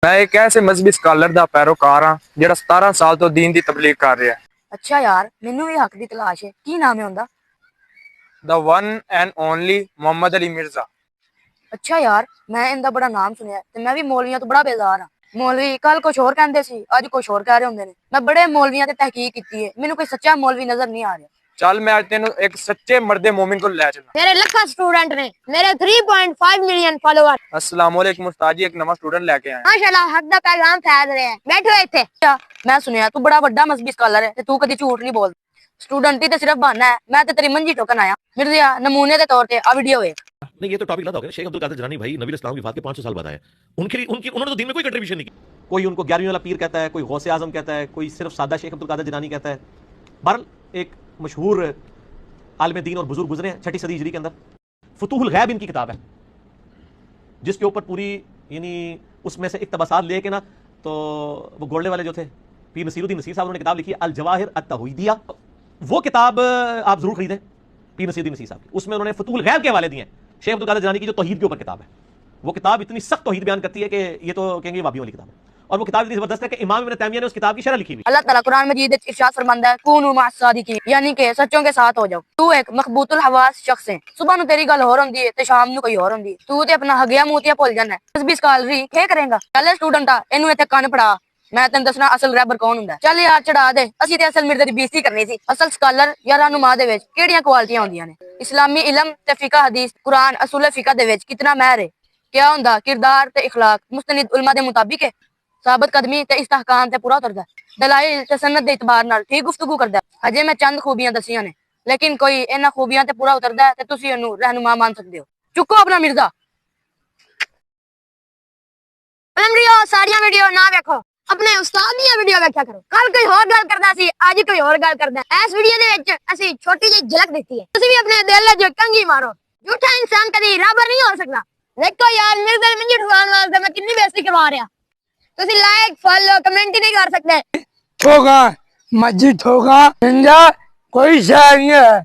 मैं एक ऐसे मजहबी स्कॉलर दा पैरोकार हाँ जिहड़ा 17 साल तो दीन दी तबलीग कर रहा है। अच्छा यार, मैनू भी हक दी तलाश है। की नाम है उनका? The one and only Mohammad Ali Mirza. अच्छा यार, मैं इनका बड़ा नाम सुनिया ते मैं भी मौलवियां तो बड़ा बेजार हाँ। मौलवी कल कुछ होर कहंदे सी, अज कुछ होर कह रहे होंदे ने। मैं बड़े मौलवियां ते तहकीक कीती है, मैनू कोई सच्चा मौलवी नजर नहीं आ रहा। चल मैं आज तेन एक सच्चे मर्दे मोमिन को ले चलना। मेरे लखा स्टूडेंट ने, मेरे 3.5 मिलियन फॉलोअर। अस्सलामुअलैकुम उस्ताद जी, एक नवा स्टूडेंट लेके आए हैं। माशाल्लाह, हक दा पैगाम फैल रहे हैं। बैठो इत्थे। मैं सुनिया तू बड़ा बड़ा मजहबी स्कॉलर है ते तू कदी झूठ नहीं बोलदा। स्टूडेंट ही ते सिर्फ बहाना है। मैं ते तेरी मंजी टोकन आया। मिर्जिया नमूने के तौर पे आ वीडियो देख। नहीं, ये तो टॉपिक अलग हो गया। शेख अब्दुल कादिर जिलानी भाई नबी इस्लाम की वफात के 500 साल बाद आए। उनके लिए उन्होंने तो दिन में कोई कंट्रीब्यूशन नहीं की। कोई उनको 11वीं वाला पीर कहता है, कोई गौसे आजम कहता है, कोई सिर्फ सादा शेख अब्दुल कादिर जिलानी कहता है। बहरहाल एक मशहूर आलिम दीन और बुजुर्ग गुजरे हैं 6ठी सदी हिजरी के अंदर। फतूहुल गैब इनकी किताब है, जिसके ऊपर पूरी यानी उसमें से इक्तबासात लेके ना, तो वो गोल्डे वाले जो थे पीर नसीरुद्दीन नसीर साहब, उन्होंने किताब लिखी अल जवाहिर अत तौहीदिया। वो किताब आप जरूर खरीदें, पीर नसीरुद्दीन नसीर साहब की। उसमें उन्होंने फतूहुल गैब के हवाले दिए हैं। शेख अब्दुल कादिर जिलानी की जो तौहीद के ऊपर किताब है, वो किताब इतनी सख्त तौहीद बयान करती है कि ये तो कहेंगे वाबियों वाली किताब है। और वो किताब इतनी जबरदस्त है कि इमाम इब्न तैमिया ने उस किताब की शरह लिखी हुई। अल्लाह ताला कुरान मजीद में इरशाद फरमांदा है, कूनू मअस सादिकीन, यानी कि सच्चों के साथ हो जाओ। तू एक मकबूतुल हवास शख्स है। सुबह नु तेरी गल होर होंदी है ते शाम नु कोई होर होंदी है। तू ते अपना हगिया मूतिया भुल जाना है। मजहबी स्कॉलरी क्या करेगा? चल स्टूडेंट आ, इनू इत्थे कान पढ़ा। मैं तेन दसना असल रैबर कौन हुंदा है। चल यार चढ़ा दे, असि ते असल मिर्जे दी बेइज्जती करनी सी। असल स्कॉलर या रहनुमा दे विच केड़ियां क्वालिटियां होंदियां ने? इस्लामी इल्म ते फिका हदीस, कुरान, असूल फिका दे विच कितना महर है? क्या हुंदा किरदार ते इखलाक मुस्तनिद उलमा दे मुताबिक है। साबित कदमी ते इस्तेहकाम ते पूरा उतरदा है। दलाइल ते सनद दे इतबार नाल ठीक गुफ्तगू करदा है। अजे मैं चंद खूबियां दसियां ने, लेकिन कोई इन्हां खूबियां ते पूरा उतरदा है ते तुसी इहनू रहनुमा मान सकदे हो। चुको अपना मिर्जा। सारियां वीडियो ना देखो, अपने उस्ताद दी वीडियो देखा करो। कल कोई और गल करदा सी, आज कोई और गल करदा है। इस वीडियो दे विच असि छोटी जी झलक दित्ती है। तुसी भी अपने दिल च कंघी मारो। झूठा इंसान कदी रबर नहीं हो सकदा। देखो यार, मिर्जा मंजी ठुकान वास्ते मैं कितनी बेइज्जती करवा रहा। तुसी लाइक फॉलो कमेंट ही नहीं कर सकते। ठोका मस्जिद ठोका कोई शय नहीं है।